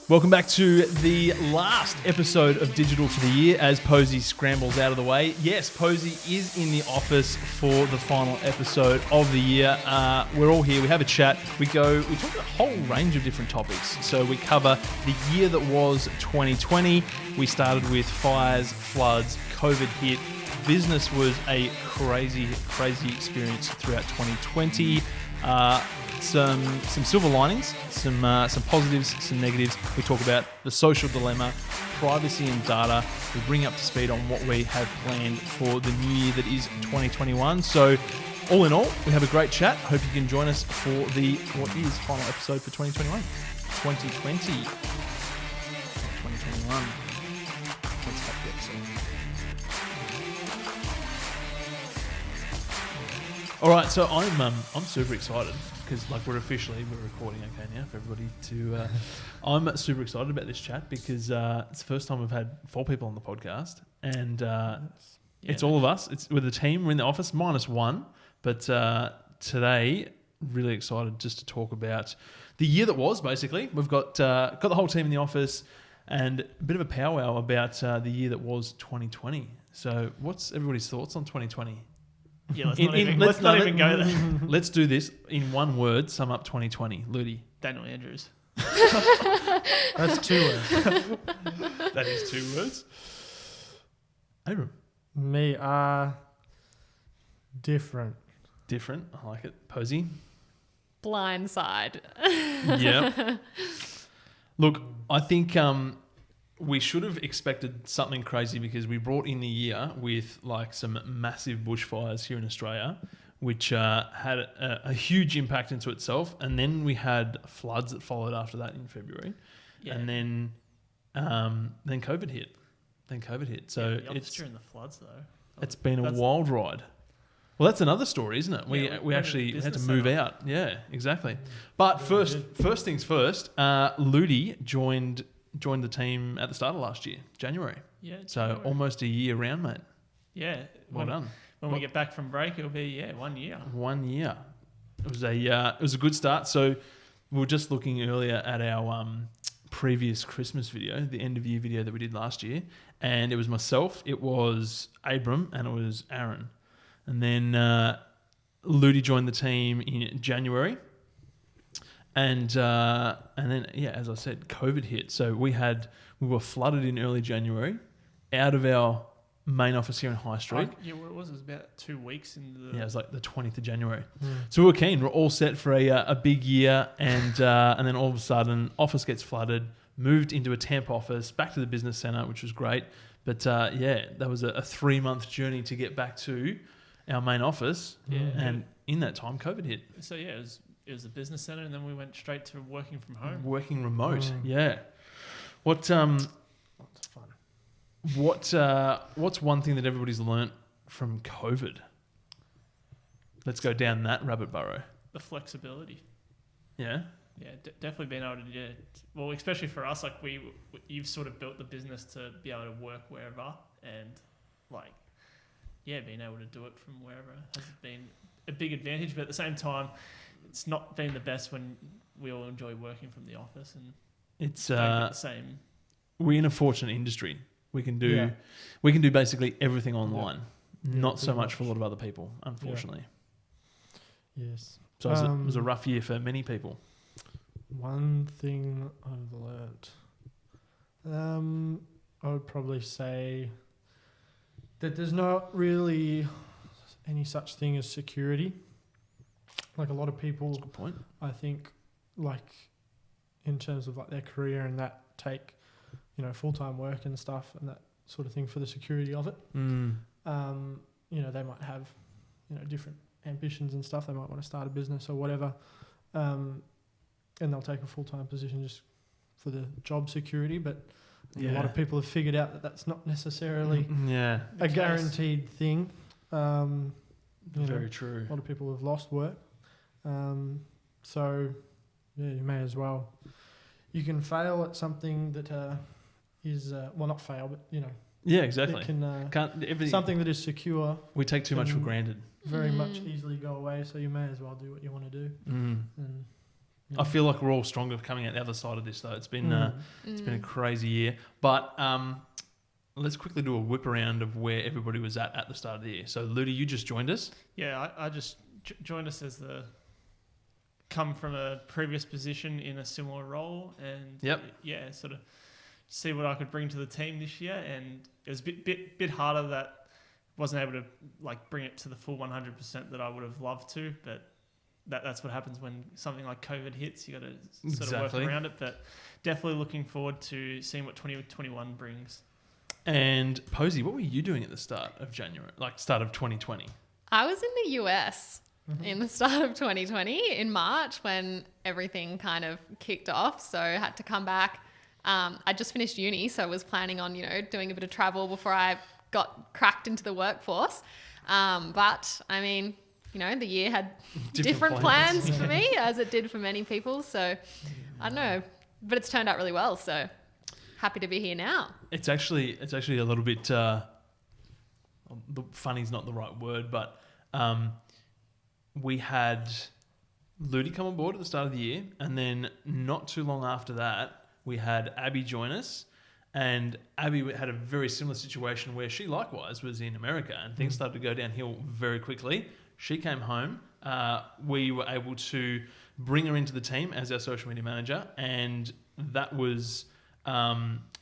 Welcome back to the last episode of Digital for the year as Posey scrambles out of the way. Yes, Posey is in the office for the final episode of the year. We're all here. We have a chat. We talk about a whole range of different topics. So we cover the year that was 2020. We started with fires, floods, COVID hit. Business was a crazy experience throughout 2020. Some silver linings, some positives, some negatives. We talk about the social dilemma, privacy and data. We bring up to speed on what we have planned for the new year that is 2021. So all in all, we have a great chat. Hope you can join us for what is final episode for 2021. 2020. 2021. Let's have the episode. All right, so I'm super excited because we're recording okay now for everybody to. I'm super excited about this chat because it's the first time we've had 4 people on the podcast, and it's all of us. It's with the team. We're in the office minus one, but today really excited just to talk about the year that was. Basically, we've got the whole team in the office and a bit of a powwow about the year that was 2020. So, what's everybody's thoughts on 2020? Yeah, let's not even go there. Let's do this in one word. Sum up 2020. Ludi. Daniel Andrews. That's 2 words. That is 2 words. Abram. Me, different. Different. I like it. Posey. Blindside. Yeah. Look, I think we should have expected something crazy because we brought in the year with some massive bushfires here in Australia, which had a huge impact into itself. And then we had floods that followed after that in February. Yeah. And then COVID hit. So it's during the floods though. It's been a wild ride. Well, that's another story, isn't it? We actually had to move out. Yeah, exactly. But first things first, Ludi joined the team at the start of last year, January. Yeah. So almost a year round, mate. Yeah. Well done. When we get back from break, it'll be 1 year. 1 year. It was a good start. So we were just looking earlier at our previous Christmas video, the end of year video that we did last year, and it was myself, it was Abram, and it was Aaron. And then Ludi joined the team in January. And then, as I said, COVID hit. So we were flooded in early January out of our main office here in High Street. What was it? It was about 2 weeks into the... Yeah, it was the 20th of January. So we were keen. We're all set for a big year. And then all of a sudden, office gets flooded, moved into a temp office, back to the business centre, which was great. But that was a 3-month journey to get back to our main office. Yeah. And in that time, COVID hit. So it was a business centre, and then we went straight to working from home. Working remote, yeah. What's fun. What's one thing that everybody's learnt from COVID? Let's go down that rabbit burrow. The flexibility. Yeah. Yeah, definitely being able to do it. Well, especially for us, you've sort of built the business to be able to work wherever, and being able to do it from wherever has been a big advantage. But at the same time, it's not been the best when we all enjoy working from the office, and it's the same. We're in a fortunate industry. We can do basically everything online. Yeah, not so much for a lot of other people, unfortunately. Yeah. Yes. So it was a rough year for many people. One thing I've learnt, I would probably say that there's not really any such thing as security. A lot of people, that's a good point. I think, in terms of their career and that take, full-time work and stuff and that sort of thing for the security of it. They might have, different ambitions and stuff. They might want to start a business or whatever. And they'll take a full-time position just for the job security. But a lot of people have figured out that that's not necessarily a guaranteed thing. Very true. A lot of people have lost work. So, you may as well. You can fail at something that is, not fail, but, Yeah, exactly. it can, something that is secure. We take too much for granted. Very much easily go away, so you may as well do what you want to do. And I feel like we're all stronger coming out the other side of this, though. It's been a crazy year. But let's quickly do a whip around of where everybody was at the start of the year. So, Ludi, you just joined us. Yeah, I just joined us as come from a previous position in a similar role, and sort of see what I could bring to the team this year. And it was a bit harder that wasn't able to like bring it to the full 100% that I would have loved to, but that's what happens when something like COVID hits. You got to sort of work around it, but definitely looking forward to seeing what 2021 brings. And Posey, what were you doing at the start of January, like start of 2020? I was in the US in the start of 2020 in March when everything kind of kicked off. So I had to come back. I just finished uni, so I was planning on, doing a bit of travel before I got cracked into the workforce. But I mean, the year had different plans for me, as it did for many people. So I don't know, but it's turned out really well. So happy to be here now. It's actually a little bit funny's not the right word, but we had Ludi come on board at the start of the year, and then not too long after that, we had Abby join us. And Abby had a very similar situation where she likewise was in America, and things started to go downhill very quickly. She came home. We were able to bring her into the team as our social media manager, and that was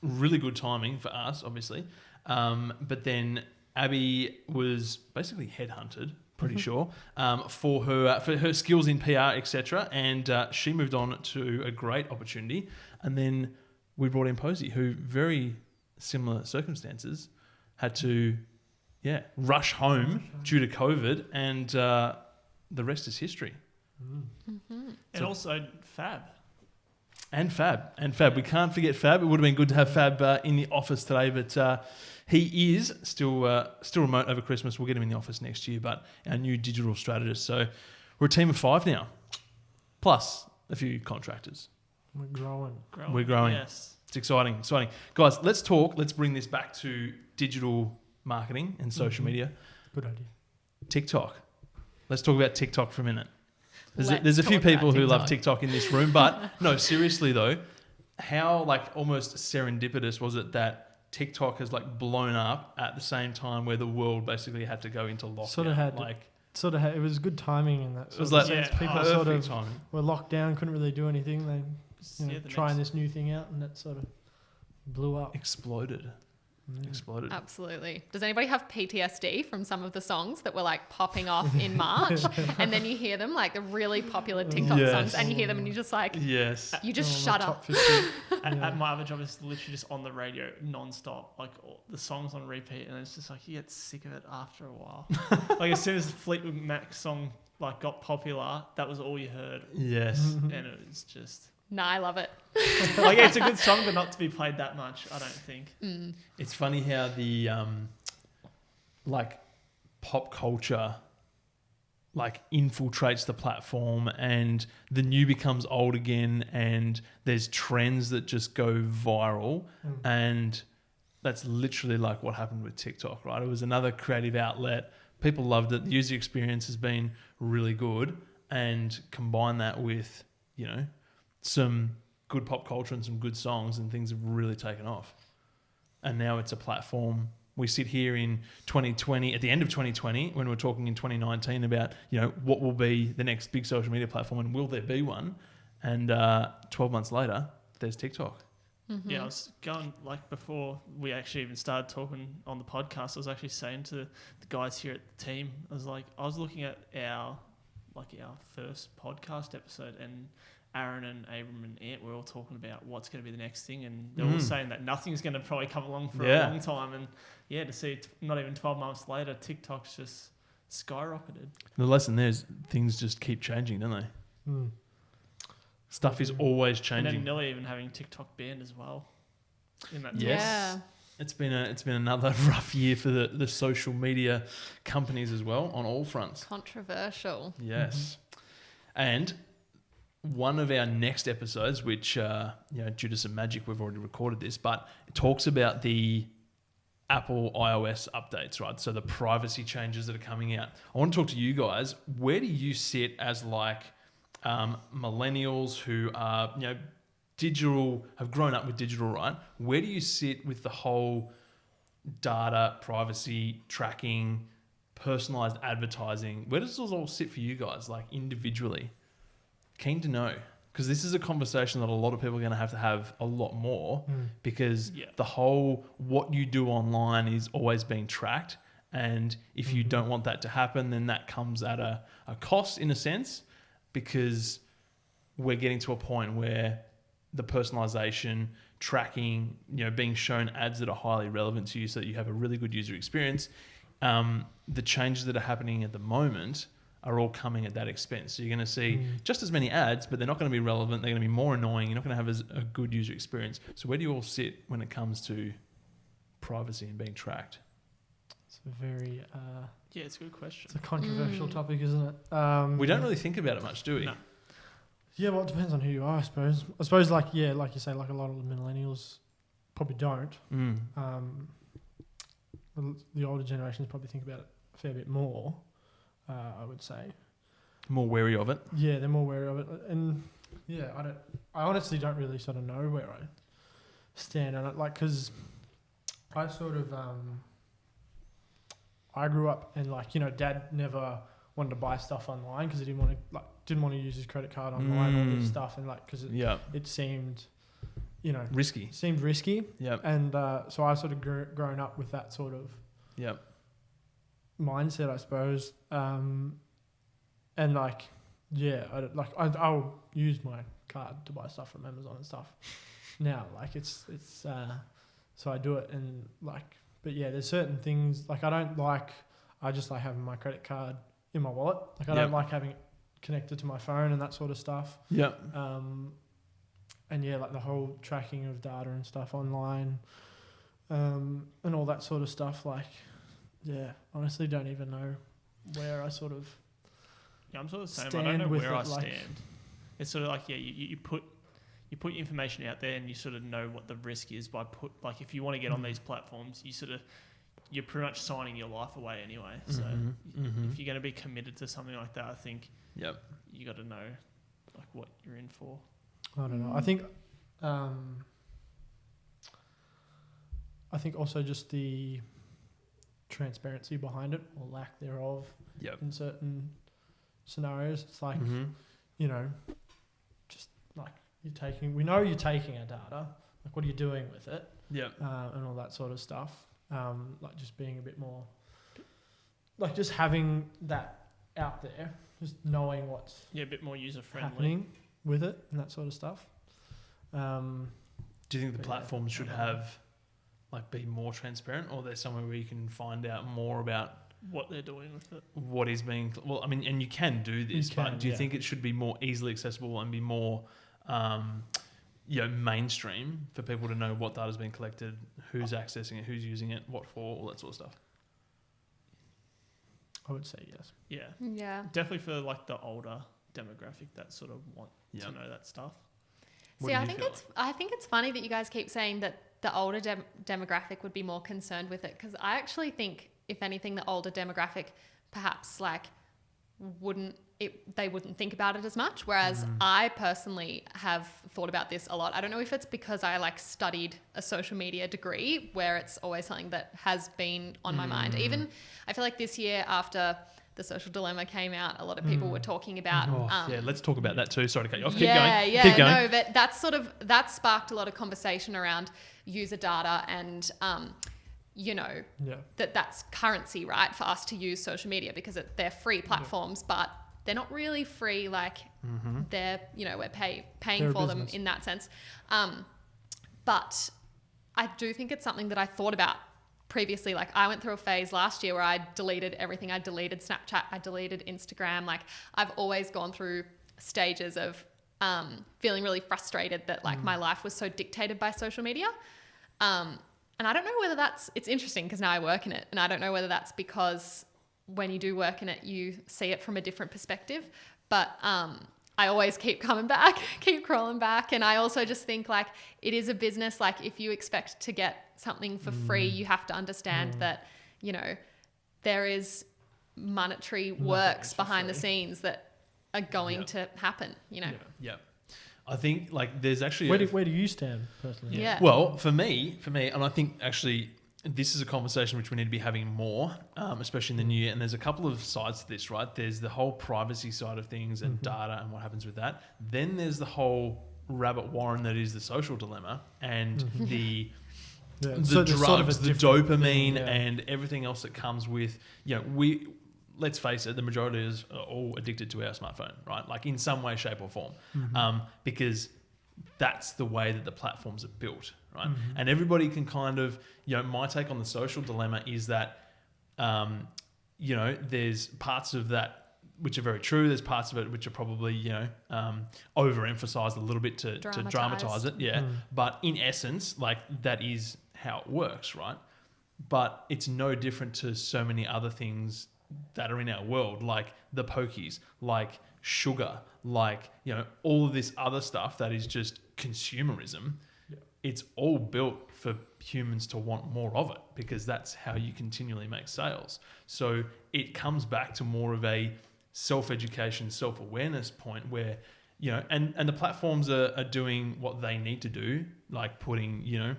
really good timing for us, obviously. But then Abby was basically headhunted, pretty sure, for her skills in PR, etc. And she moved on to a great opportunity. And then we brought in Posey, who very similar circumstances had to rush home due to COVID, and the rest is history. And also Fab. And Fab. We can't forget Fab. It would have been good to have Fab in the office today, but he is still remote over Christmas. We'll get him in the office next year, but our new digital strategist. So we're a team of 5 now, plus a few contractors. We're growing. We're growing. Yes. It's exciting. Guys, let's bring this back to digital marketing and social media. Good idea. TikTok. Let's talk about TikTok for a minute. There's a few people who love TikTok in this room, but no, seriously though, how almost serendipitous was it that TikTok has blown up at the same time where the world basically had to go into lockdown? It was good timing in that. It was sense. People timing. Were locked down, couldn't really do anything. They trying this new thing out, and that sort of blew up. Exploded. Absolutely. Does anybody have PTSD from some of the songs that were popping off in March? And then you hear them, the really popular TikTok songs, and you hear them and you're just you just shut up. At my other job, it's literally just on the radio non-stop, all the songs on repeat, and it's just you get sick of it after a while. As soon as the Fleetwood Mac song got popular, that was all you heard. Yes. And it was just... No, I love it. It's a good song, but not to be played that much, I don't think. It's funny how the pop culture infiltrates the platform, and the new becomes old again, and there's trends that just go viral, and that's literally what happened with TikTok, right? It was another creative outlet. People loved it. The user experience has been really good, and combine that with, some good pop culture and some good songs, and things have really taken off. And now it's a platform. We sit here in 2020, at the end of 2020, when we're talking in 2019 about, what will be the next big social media platform, and will there be one? And 12 months later, there's TikTok. Mm-hmm. Yeah, I was going, before we actually even started talking on the podcast, I was actually saying to the guys here at the team, I was looking at our first podcast episode, and Aaron and Abram and Ant were all talking about what's going to be the next thing, and they're all saying that nothing's going to probably come along for a long time. And to see not even 12 months later, TikTok's just skyrocketed. The lesson there is things just keep changing, don't they? Stuff is always changing. And then nearly even having TikTok banned as well. Yes. It's been another rough year for the social media companies as well, on all fronts. Controversial. Yes. And one of our next episodes, which, due to some magic, we've already recorded this, but it talks about the Apple iOS updates, right? So the privacy changes that are coming out. I want to talk to you guys. Where do you sit as millennials who are, digital, have grown up with digital, right? Where do you sit with the whole data, privacy, tracking, personalized advertising? Where does this all sit for you guys, like individually? Keen to know, because this is a conversation that a lot of people are going to have a lot more, because the whole what you do online is always being tracked. And if you don't want that to happen, then that comes at a cost in a sense, because we're getting to a point where the personalization, tracking, being shown ads that are highly relevant to you so that you have a really good user experience. The changes that are happening at the moment are all coming at that expense. So you're going to see just as many ads, but they're not going to be relevant. They're going to be more annoying. You're not going to have a good user experience. So where do you all sit when it comes to privacy and being tracked? It's a very it's a good question. it's a controversial topic, isn't it? We don't really think about it much, do we? No. Yeah, well, it depends on who you are, I suppose. I suppose, like you say, like a lot of the millennials probably don't. The older generations probably think about it a fair bit more, I would say. More wary of it. Yeah, they're more wary of it. And I honestly don't really sort of know where I stand on it. Like, because I sort of, I grew up and Dad never wanted to buy stuff online because he didn't want to use his credit card online, all this stuff, and because it seemed, risky. Seemed risky. Yeah. And so I sort of grown up with that sort of mindset, I suppose. And I'll use my card to buy stuff from Amazon and stuff now. So I do it, and but yeah, there's certain things I just like having my credit card in my wallet. I don't like having it connected to my phone and that sort of stuff. Yeah. And the whole tracking of data and stuff online, and all that sort of stuff. Honestly, don't even know where I sort of. Yeah, I'm sort of the same. I don't know where I stand. It's sort of you put your information out there, and you sort of know what the risk is by if you want to get on these platforms, you're pretty much signing your life away anyway. So if you're going to be committed to something like that, I think you got to know what you're in for. I don't know. I think also just the transparency behind it, or lack thereof, in certain scenarios. It's we know you're taking our data. What are you doing with it? Yeah. And all that sort of stuff. Just being a bit more, just having that out there, just knowing what's a bit more user friendly happening with it and that sort of stuff. Do you think the platforms should have be more transparent, or there's somewhere where you can find out more about what they're doing with it? What is being and you can do this, but do you think it should be more easily accessible and be more mainstream for people to know what data's been collected, who's accessing it, who's using it, what for, all that sort of stuff? I would say yes. Yeah. Yeah. Definitely for the older demographic that sort of want to know that stuff. See, I think it's funny that you guys keep saying that the older demographic would be more concerned with it, because I actually think, if anything, the older demographic perhaps they wouldn't think about it as much, whereas I personally have thought about this a lot. I don't know if it's because I studied a social media degree where it's always something that has been on my mind. Even I feel like this year, after The Social Dilemma came out, a lot of people were talking about let's talk about that too. Sorry to cut you off. Keep going. No, but that sparked a lot of conversation around user data and that's currency, right, for us to use social media, because they're free platforms, but they're not really free. They're, we're paying for them in that sense. But I do think it's something that I thought about previously. I went through a phase last year where I deleted everything. I deleted Snapchat. I deleted Instagram. I've always gone through stages of feeling really frustrated that my life was so dictated by social media. And I don't know whether it's interesting because now I work in it, and I don't know whether that's because when you do work in it, you see it from a different perspective. But I always keep coming back, keep crawling back. And I also just think it is a business. If you expect to get something for free, you have to understand that, there is monetary works behind the scenes that are going to happen, you know. Yeah. I think like there's actually Where do you stand personally? Yeah. Well, for me, and I think actually this is a conversation which we need to be having more, especially in the new year. And there's a couple of sides to this, right? There's the whole privacy side of things and data and what happens with that. Then there's the whole rabbit warren that is the social dilemma and the drugs, sort of the dopamine and everything else that comes with, let's face it, the majority is all addicted to our smartphone, right? Like in some way, shape or form, because that's the way that the platforms are built, right? And everybody can kind of, my take on the social dilemma is that, there's parts of that which are very true. There's parts of it which are probably, overemphasized a little bit to dramatize it. Yeah. But in essence, like that is how it works, right? But it's no different to so many other things that are in our world, like the pokies, like sugar, like, all of this other stuff that is just consumerism. Yeah. It's all built for humans to want more of it because that's how you continually make sales. So it comes back to more of a self-education, self-awareness point where, and the platforms are doing what they need to do, like putting,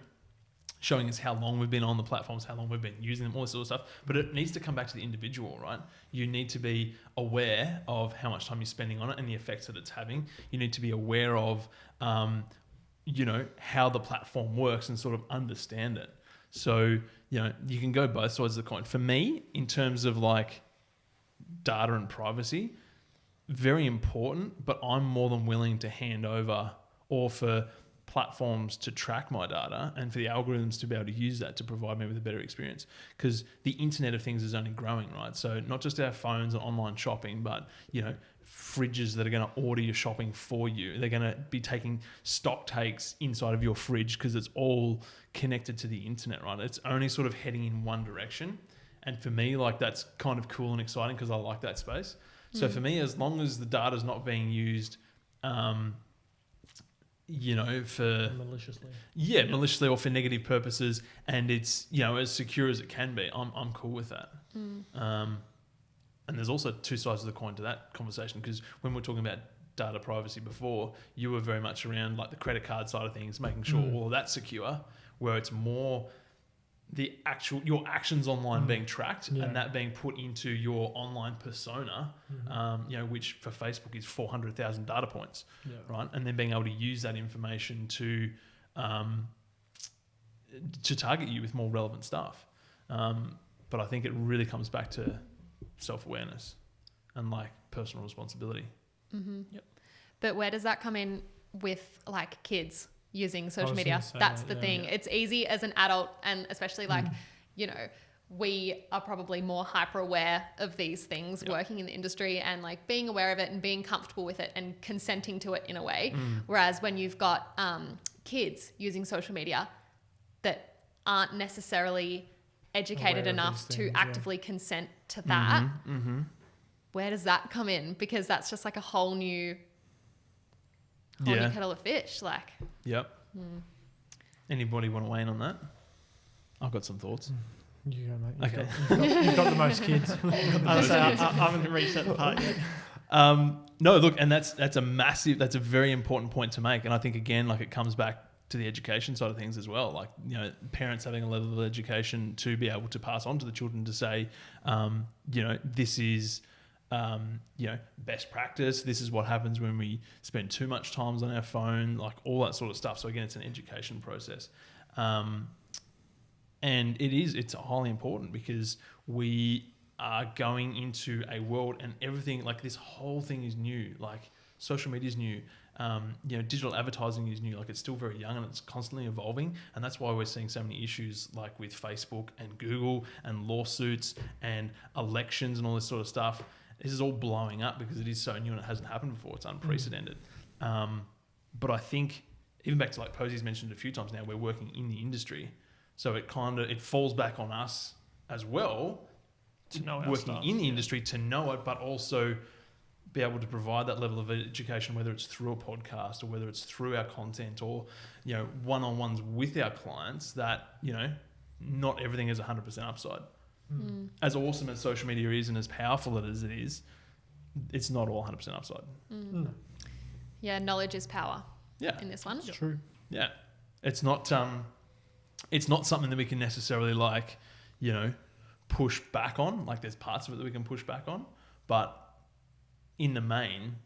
showing us how long we've been on the platforms, how long we've been using them, all this sort of stuff. But it needs to come back to the individual, right? You need to be aware of how much time you're spending on it and the effects that it's having. You need to be aware of, how the platform works and sort of understand it. So, you can go both sides of the coin. For me, in terms of like data and privacy, very important, but I'm more than willing to hand over or for platforms to track my data and for the algorithms to be able to use that to provide me with a better experience, because the Internet of Things is only growing, right? So not just our phones and online shopping, but fridges that are going to order your shopping for you. They're going to be taking stock takes inside of your fridge because it's all connected to the internet, right? It's only sort of heading in one direction. And for me, like that's kind of cool and exciting because I like that space. So for me, as long as the data is not being used, for maliciously or for negative purposes, and it's as secure as it can be, I'm cool with that. And there's also two sides of the coin to that conversation, because when we're talking about data privacy before, you were very much around like the credit card side of things, making sure all of that's secure, where it's more your actions online being tracked and that being put into your online persona, which for Facebook is 400,000 data points, right? And then being able to use that information to target you with more relevant stuff. But I think it really comes back to self-awareness and like personal responsibility. But where does that come in with like kids using social media? That's the thing. It's easy as an adult, and especially like, we are probably more hyper aware of these things working in the industry and like being aware of it and being comfortable with it and consenting to it in a way. Whereas when you've got kids using social media that aren't necessarily educated enough to actively consent to that, where does that come in? Because that's just like a whole new kettle of fish. Like, anybody want to weigh in on that? I've got some thoughts. You go, mate. You've got the most kids. I haven't reached that part yet. No, look, and that's a very important point to make. And I think again, like it comes back to the education side of things as well. Like, parents having a level of education to be able to pass on to the children to say, this is, best practice. This is what happens when we spend too much time on our phone, like all that sort of stuff. So again, it's an education process. And it's highly important because we are going into a world and everything, like this whole thing is new. Like social media is new. Digital advertising is new. Like it's still very young and it's constantly evolving. And that's why we're seeing so many issues like with Facebook and Google and lawsuits and elections and all this sort of stuff. This is all blowing up because it is so new and it hasn't happened before. It's unprecedented. But I think even back to like Posey's mentioned a few times now, we're working in the industry. So it falls back on us as well to know our working in the industry to know it, but also be able to provide that level of education, whether it's through a podcast or whether it's through our content or, one-on-ones with our clients that, not everything is 100% upside. As awesome as social media is and as powerful as it is, it's not all 100% upside. No, Yeah, knowledge is power Yeah. in this one. it's true. Yeah. It's not something that we can necessarily like, you know, push back on. Like there's parts of it that we can push back on, but in the main,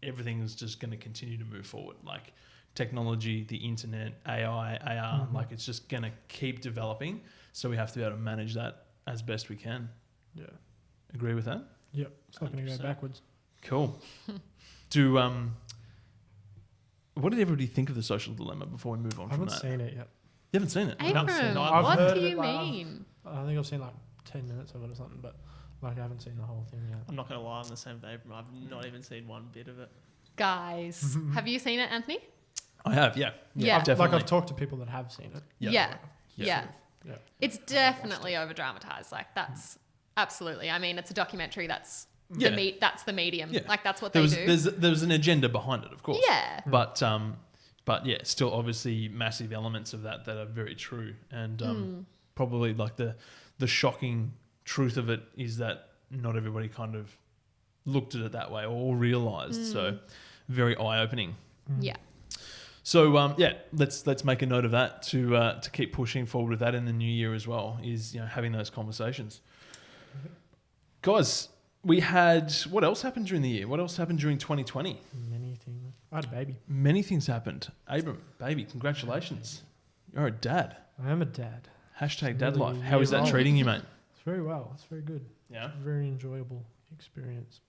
everything is just going to continue to move forward. Like technology, the internet, AI, AR, like it's just going to keep developing. So we have to be able to manage that as best we can. Yeah. Agree with that? Yep. It's not going to 100%. go backwards. Cool. What did everybody think of The Social Dilemma before we move on I from haven't that? seen it yet. You haven't seen it? haven't seen Abram, it. I've what heard do of you it, like, mean? I think I've seen like 10 minutes of it or something, but like I haven't seen the whole thing yet. I'm not going to lie, I'm the same with Abram. I've not even seen one bit of it. Guys, have you seen it, Anthony? I have, yeah. Yeah. Definitely. Like I've talked to people that have seen it. Yeah. Yeah. Yeah. Yeah. It's definitely over dramatized. Like that's absolutely. I mean, it's a documentary. That's Yeah. that's the medium. Yeah. Like that's what there they was do. there was an agenda behind it, of course. Yeah. But yeah, still obviously massive elements of that are very true, and probably like the shocking truth of it is that not everybody kind of looked at it that way or realised. So very eye opening. Yeah. So yeah, let's make a note of that to keep pushing forward with that in the new year as well. Is, you know, having those conversations, guys. We had, what else happened during the year? What else happened during 2020? Many things. I had a baby. Many things happened. Abram, baby, congratulations. You're a dad. I am a dad. Hashtag dad Really life. How is that year-old. treating you, mate? It's very well. It's very good. Yeah. Very enjoyable experience.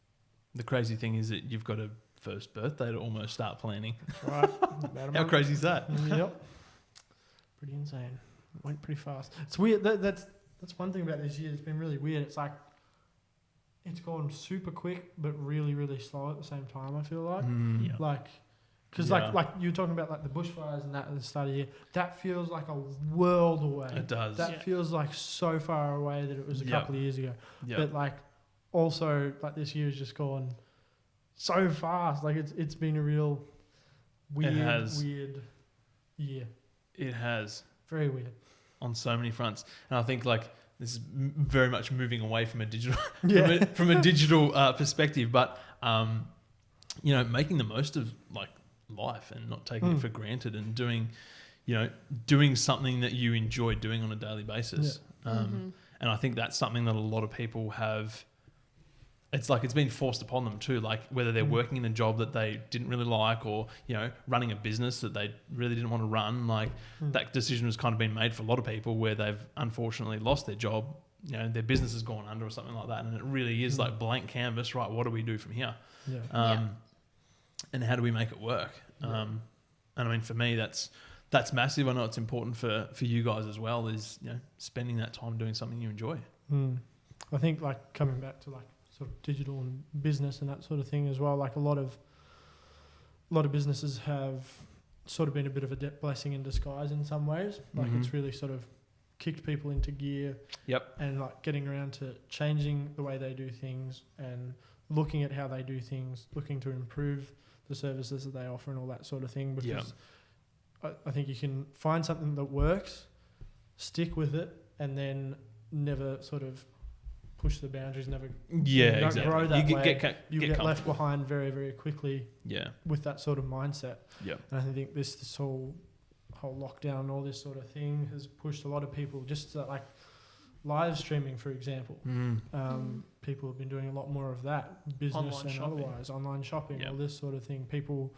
The crazy thing is that you've got a first birthday to almost start planning. That's right. About a How month. crazy is that? Yep. Pretty insane. It went pretty fast. It's weird. That's one thing about this year. It's been really weird. It's like it's gone super quick, but really, really slow at the same time. I feel like, Yeah. like, because Yeah. like you were talking about like the bushfires and that at the start of the year. That feels like a world away. It does. That Yeah. feels like so far away that it was a Yeah. couple of years ago. Yeah. But like, also like this year's just gone so fast. Like it's been a real weird year. It has, Very weird. on so many fronts. And I think like this is very much moving away from a digital Yeah. from a digital perspective, but you know, making the most of like life and not taking it for granted, and doing something that you enjoy doing on a daily basis. And I think that's something that a lot of people have. It's like it's been forced upon them too, like whether they're working in a job that they didn't really like, or, you know, running a business that they really didn't want to run. Like that decision has kind of been made for a lot of people where they've unfortunately lost their job, you know, their business has gone under or something like that. And it really is like blank canvas, right? What do we do from here? Yeah. And how do we make it work? And I mean, for me, that's massive. I know it's important for you guys as well, is, you know, spending that time doing something you enjoy. I think like coming back to like sort of digital and business and that sort of thing as well. Like a lot of businesses have sort of been a bit of a blessing in disguise in some ways. Like it's really sort of kicked people into gear. Yep. And like getting around to changing the way they do things and looking at how they do things, looking to improve the services that they offer and all that sort of thing. Because I think you can find something that works, stick with it, and then never sort of push the boundaries, never Yeah, don't exactly. grow that you way. get you get left comfortable. behind very, very quickly Yeah. with that sort of mindset. Yeah. And I think this whole lockdown and all this sort of thing has pushed a lot of people just to, like live streaming, for example. People have been doing a lot more of that, business Online and shopping. otherwise, online shopping, Yep. all this sort of thing. People,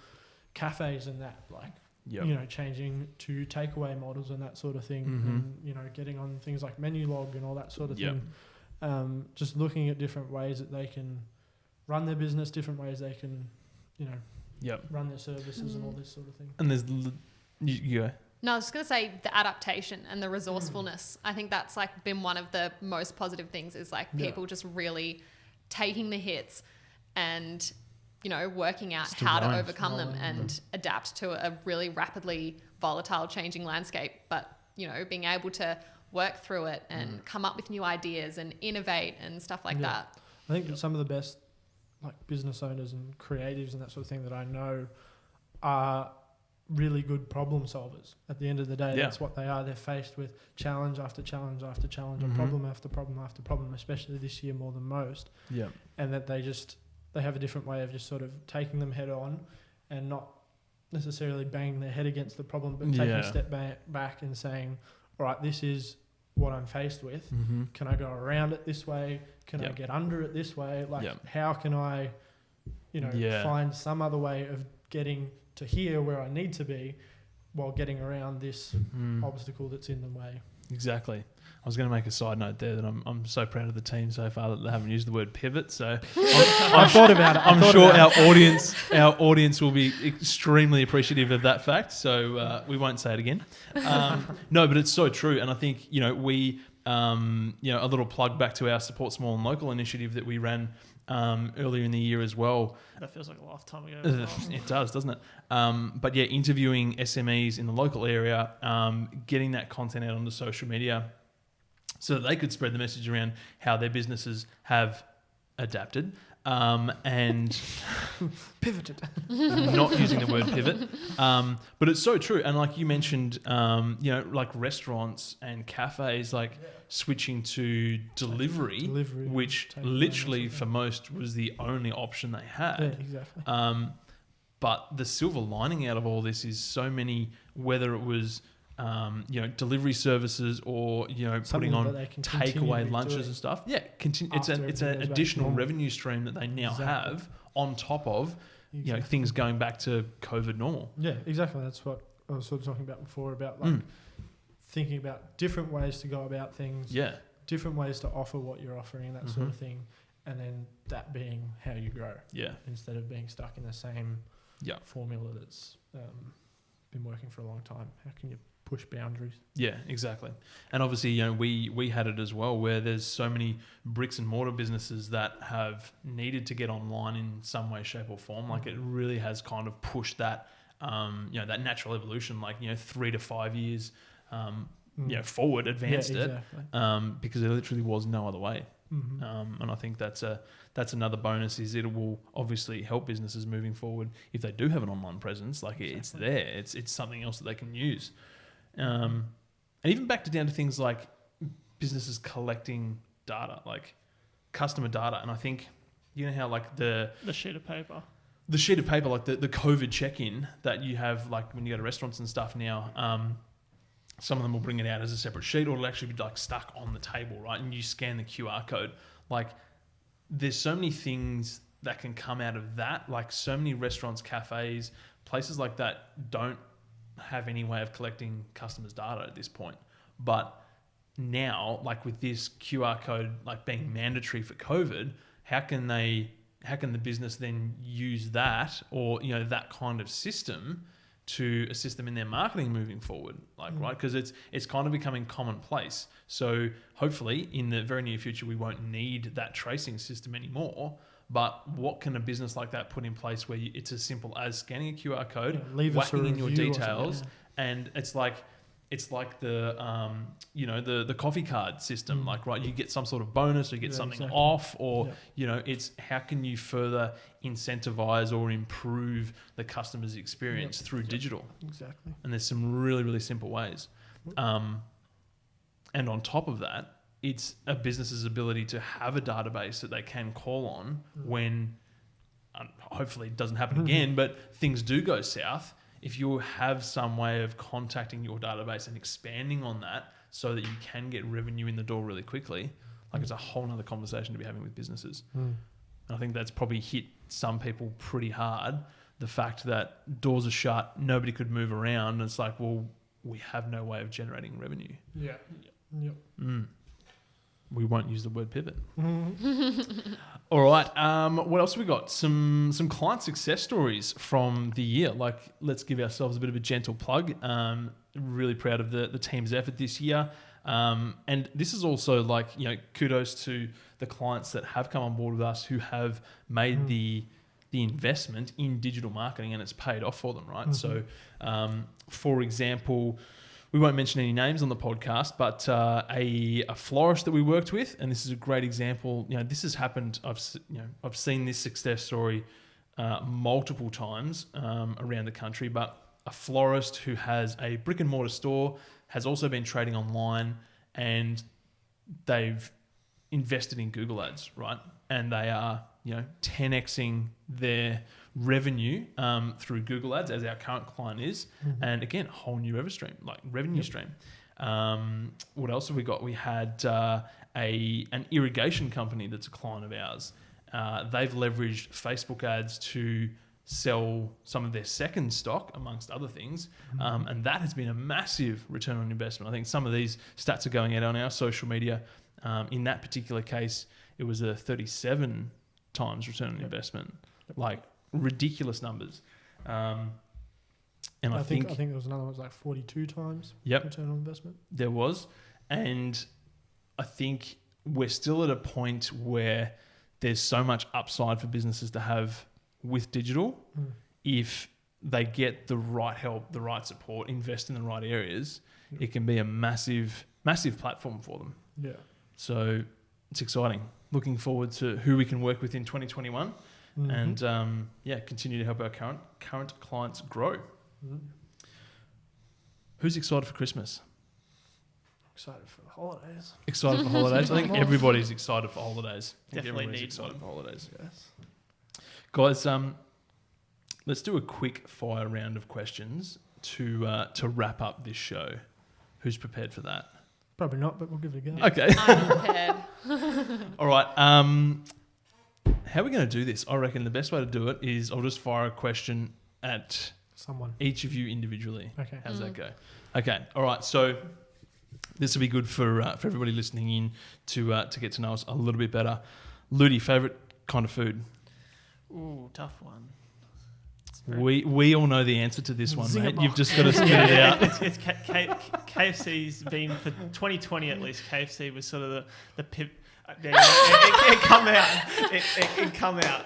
cafes and that, like, Yep. you know, changing to takeaway models and that sort of thing, and, you know, getting on things like menu log and all that sort of Yep. thing. Just looking at different ways that they can run their business, different ways they can, you know, Yep. run their services and all this sort of thing. And there's you go. No, I was just going to say the adaptation and the resourcefulness. I think that's like been one of the most positive things, is like Yeah. people just really taking the hits and, you know, working out Still how going. to overcome them Still and adapt to a really rapidly volatile changing landscape. But, you know, being able to work through it and come up with new ideas and innovate and stuff like Yeah. that. I think that some of the best like business owners and creatives and that sort of thing that I know are really good problem solvers. At the end of the day, Yeah. that's what they are. They're faced with challenge after challenge after challenge, or problem after problem after problem, especially this year more than most. Yeah. And that they just they have a different way of just sort of taking them head on and not necessarily banging their head against the problem, but taking a step back and saying, all right, this is what I'm faced with. Mm-hmm. Can I go around it this way? Can I get under it this way? Like, how can I, find some other way of getting to here where I need to be while getting around this obstacle that's in the way? Exactly. I was going to make a side note there that I'm so proud of the team so far that they haven't used the word pivot. So I thought about it. I'm sure our audience will be extremely appreciative of that fact. So we won't say it again. No, but it's so true. And I think, we, a little plug back to our Support Small and Local initiative that we ran earlier in the year as well. That feels like a lifetime ago. It does, doesn't it? But yeah, interviewing SMEs in the local area, getting that content out onto social media so that they could spread the message around how their businesses have adapted and pivoted. Not using the word pivot. But it's so true. And like you mentioned, like restaurants and cafes, switching to delivery which literally for most was the only option they had. Yeah, exactly. But the silver lining out of all this is so many, whether it was delivery services or putting on takeaway lunches and stuff. Yeah, it's an additional revenue stream that they now have on top of things going back to COVID normal. Yeah, exactly. That's what I was sort of talking about before about thinking about different ways to go about things. Yeah, different ways to offer what you're offering, that sort of thing, and then that being how you grow. Yeah, instead of being stuck in the same formula that's been working for a long time. How can you push boundaries? Yeah, exactly. And obviously, we had it as well where there's so many bricks and mortar businesses that have needed to get online in some way, shape or form. Like it really has kind of pushed that, that natural evolution, 3 to 5 years, forward, advanced it, because there literally was no other way. And I think that's another bonus is it will obviously help businesses moving forward if they do have an online presence. It's there. It's something else that they can use. And even back down to things like businesses collecting data, like customer data. And I think, how the sheet of paper, like the COVID check-in that you have, when you go to restaurants and stuff now, some of them will bring it out as a separate sheet, or it'll actually be stuck on the table, right? And you scan the QR code. There's so many things that can come out of that. So many restaurants, cafes, places like that don't have any way of collecting customers' data at this point. But now, with this QR code being mandatory for COVID, how can the business then use that or that kind of system to assist them in their marketing moving forward, right? Because it's kind of becoming commonplace. So hopefully in the very near future we won't need that tracing system anymore. But what can a business like that put in place where it's as simple as scanning a QR code, whacking in your details, and it's like the the coffee card system, right? You get some sort of bonus or you get something off, or it's how can you further incentivize or improve the customer's experience through digital. Exactly. And there's some really, really simple ways. And on top of that, it's a business's ability to have a database that they can call on when, hopefully it doesn't happen again, but things do go south. If you have some way of contacting your database and expanding on that so that you can get revenue in the door really quickly, it's a whole nother conversation to be having with businesses. And I think that's probably hit some people pretty hard. The fact that doors are shut, nobody could move around. And it's we have no way of generating revenue. Yeah. Yep. We won't use the word pivot. All right. What else have we got? Some client success stories from the year. Let's give ourselves a bit of a gentle plug. Really proud of the team's effort this year. And this is also kudos to the clients that have come on board with us who have made the investment in digital marketing and it's paid off for them, right? So, for example, we won't mention any names on the podcast, but a florist that we worked with, and this is a great example. This has happened. I've seen this success story multiple times around the country. But a florist who has a brick and mortar store has also been trading online, and they've invested in Google Ads, right? And they are 10xing their revenue through Google Ads, as our current client is, and again, a whole new revenue stream. What else have we got? We had an irrigation company that's a client of ours. They've leveraged Facebook ads to sell some of their second stock, amongst other things, and that has been a massive return on investment. I think some of these stats are going out on our social media. In that particular case, it was a 37 times return on investment, like ridiculous numbers. And I think there was another one that was like 42 times return on investment. There was, and I think we're still at a point where there's so much upside for businesses to have with digital if they get the right help, the right support, invest in the right areas. It can be a massive platform for them. Yeah. So it's exciting. Looking forward to who we can work with in 2021 and continue to help our current clients grow. Who's excited for Christmas? Excited for the holidays. Excited for holidays? I think everybody's excited for holidays. Definitely need excited for holidays. Yes. Guys, let's do a quick fire round of questions to wrap up this show. Who's prepared for that? Probably not, but we'll give it a go. Okay. I'm prepared. All right. How are we going to do this? I reckon the best way to do it is I'll just fire a question at Someone. each of you individually. Okay. How's that go? Okay. All right. So this will be good for everybody listening in to get to know us a little bit better. Ludi, favourite kind of food? Ooh, tough one. We all know the answer to this one, mate. Zingamo. You've just got to spit it out. It's KFC's been for 2020 at least. KFC was sort of the pip. It come out. It come out.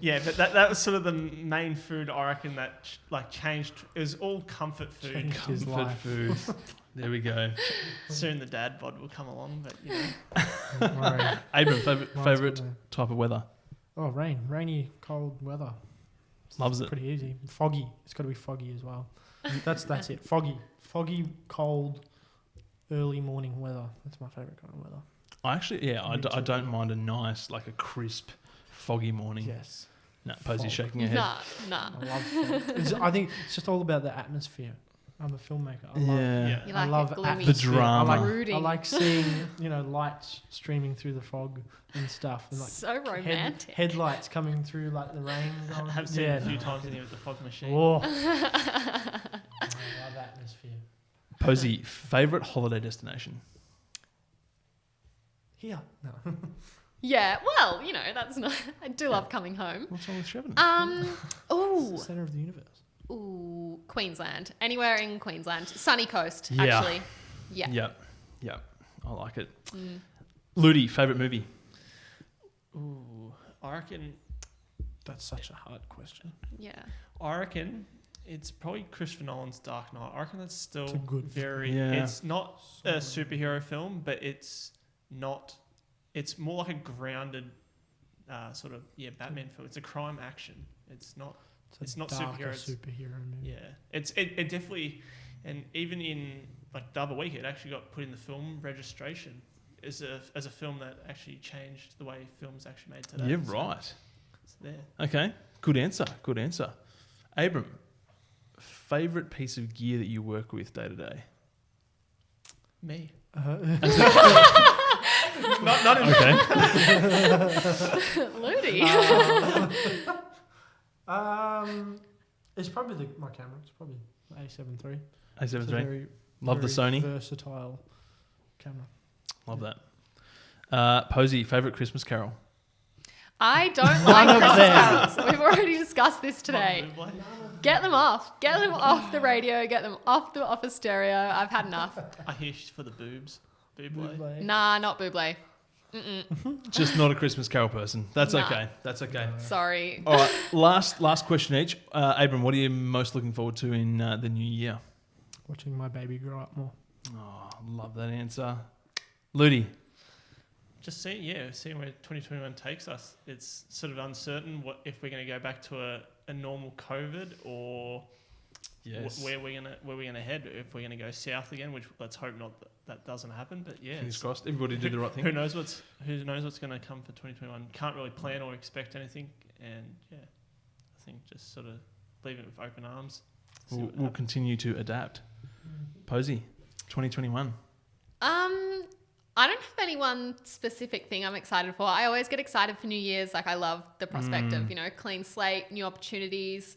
Yeah, but that was sort of the main food I reckon that changed. It was all comfort food. Changed his Comfort life. food. There we go. Soon the dad bod will come along, but Don't worry. Abram, Mine's favourite gonna- type of weather? Oh, rainy, cold weather. Loves it. Pretty easy. Foggy. It's got to be foggy as well. That's it. Foggy, cold, early morning weather. That's my favourite kind of weather. I actually, I don't mind a nice, like a crisp, foggy morning. Yes. No, Posey's Fog. shaking her head. Nah. I love fog. I think it's just all about the atmosphere. I'm a filmmaker. I love Yeah. You I like love it gloomy. The drama. Brooding. I like seeing, lights streaming through the fog and stuff. And So romantic. Headlights coming through like the rain. I have seen it a few times in here with the fog machine. Oh. I love atmosphere. Posey, favourite holiday destination? Here. No. Yeah, well, that's not. I do love coming home. What's wrong with Shevin? It's the Oh, centre of the universe. Queensland. Anywhere in Queensland. Sunny coast, Yeah. actually. Yeah. Yep. I like it. Ludi, favourite movie? Ooh, I reckon That's such a hard question. Yeah. it's probably Christopher Nolan's Dark Knight. I reckon that's still It's a good very. Yeah. It's not a superhero film, but it's not. It's more like a grounded sort of Batman film. It's a crime action. It's not. It's not darker superhero. superhero movie. Yeah, it definitely, and even in the other week, it actually got put in the film registration as a film that actually changed the way films actually made today. Yeah, So right. it's there. Okay, good answer. Abram, favourite piece of gear that you work with day to day? Me. Not in okay. Ludi. It's probably my camera. It's probably A7 III. It's a A7 III. very, Love the very Sony. versatile camera. Love that. Posey, favourite Christmas carol? I don't like Christmas carols. We've already discussed this today. Like, Get them off. Get them off the radio. Get them off the office stereo. I've had enough. I hear she's for the boobs. Buble. Nah, not Buble. Just not a Christmas carol person. That's Nah. okay. That's okay. Sorry. All right, last question each. Abram, what are you most looking forward to in the new year? Watching my baby grow up more. Oh, love that answer. Ludi. Just seeing where 2021 takes us. It's sort of uncertain if we're going to go back to a normal COVID or Yes. where we're gonna head, if we're gonna go south again, which let's hope not that doesn't happen. But yeah, Fingers crossed. Everybody did the right thing. Who knows what's going to come for 2021? Can't really plan or expect anything, and yeah, I think just sort of leave it with open arms. We'll continue to adapt. Posey, 2021. I don't have any one specific thing I'm excited for. I always get excited for New Year's. Like I love the prospect of, clean slate, new opportunities.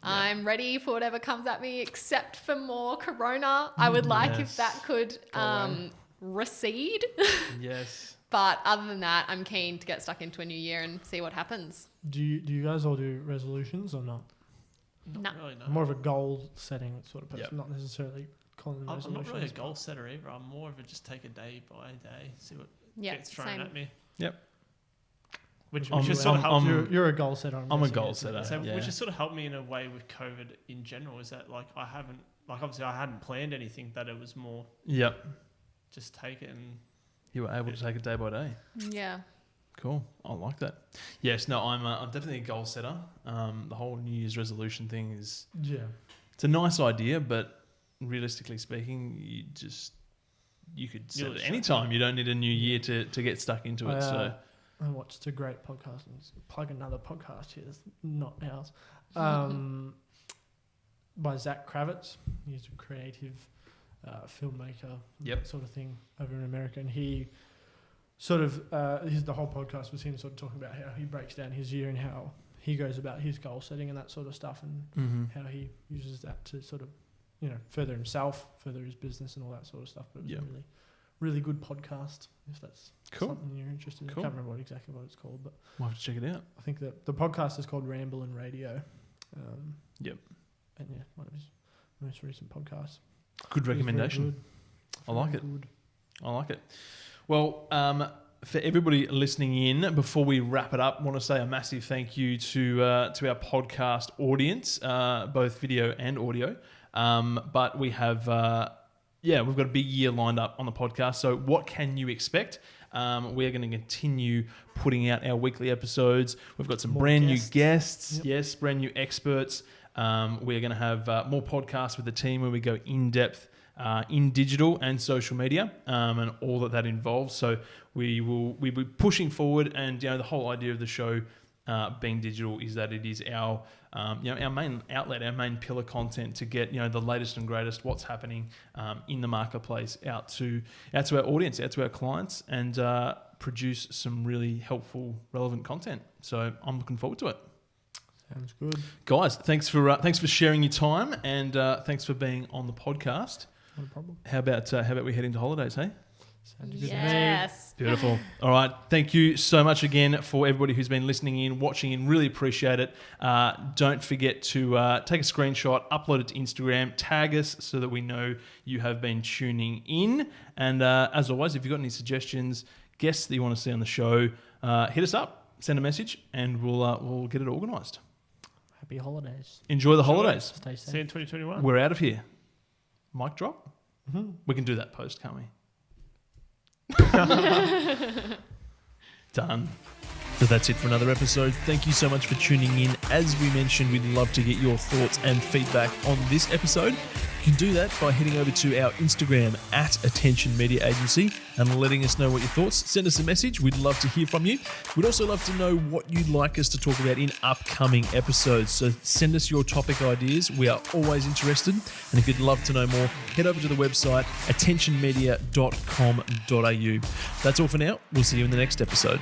Yeah. I'm ready for whatever comes at me, except for more corona. I would like if that could recede. Yes. But other than that, I'm keen to get stuck into a new year and see what happens. Do you guys all do resolutions or not? Not really, no. I'm more of a goal setting sort of person, Yep. not necessarily calling them I'm resolutions. not really a goal setter either. I'm more of a just take a day by day, see what gets thrown same. at me. Yep. Which I'm- just sort of helped. You're a goal setter. I'm a goal setter. So yeah. which has sort of helped me in a way with COVID in general. Is that like I haven't, like obviously I hadn't planned anything. That it was more Yep. just take it and You were able to take it day by day. Yeah. Cool. I like that. Yes. No. I'm definitely a goal setter. The whole New Year's resolution thing is. Yeah. It's a nice idea, but realistically speaking, you could set it any time. You don't need a new year to get stuck into it. So I watched a great podcast and plug another podcast here. It's not ours. By Zach Kravitz. He's a creative filmmaker, sort of thing over in America, and he sort of the whole podcast was him sort of talking about how he breaks down his year and how he goes about his goal setting and that sort of stuff, and how he uses that to sort of further himself, further his business and all that sort of stuff. But it was a really, really good podcast. If that's something you're interested in, I can't remember exactly what it's called, but we'll have to check it out. I think that the podcast is called Ramble and Radio. And one of his most recent podcasts. Good recommendation. I like it. I like it. Well, for everybody listening in, before we wrap it up, I want to say a massive thank you to our podcast audience, both video and audio. But we have, we've got a big year lined up on the podcast. So what can you expect? We're going to continue putting out our weekly episodes. We've got some brand new guests. Yes, brand new experts. We're going to have more podcasts with the team where we go in depth in digital and social media and all that involves. So we'll be pushing forward, and the whole idea of the show being digital is that it is our main outlet, our main pillar content to get the latest and greatest what's happening in the marketplace out to our audience, out to our clients, and produce some really helpful, relevant content. So I'm looking forward to it. Sounds good, guys. Thanks for sharing your time, and thanks for being on the podcast. Not a problem. How about we head into holidays, hey? Sounds good Yes. to me. Beautiful. All right. Thank you so much again for everybody who's been listening in, watching in. Really appreciate it. Don't forget to take a screenshot, upload it to Instagram, tag us so that we know you have been tuning in. And as always, if you've got any suggestions, guests that you want to see on the show, hit us up, send a message, and we'll get it organised. Happy holidays. Enjoy the holidays. Stay safe. See you in 2021. We're out of here. Mic drop? Mm-hmm. We can do that post, can't we? Done. So that's it for another episode. Thank you so much for tuning in. As we mentioned, we'd love to get your thoughts and feedback on this episode. You can do that by heading over to our Instagram at AttentionMedia Agency and letting us know what your thoughts. Send us a message. We'd love to hear from you. We'd also love to know what you'd like us to talk about in upcoming episodes. So send us your topic ideas. We are always interested. And if you'd love to know more, head over to the website attentionmedia.com.au. That's all for now. We'll see you in the next episode.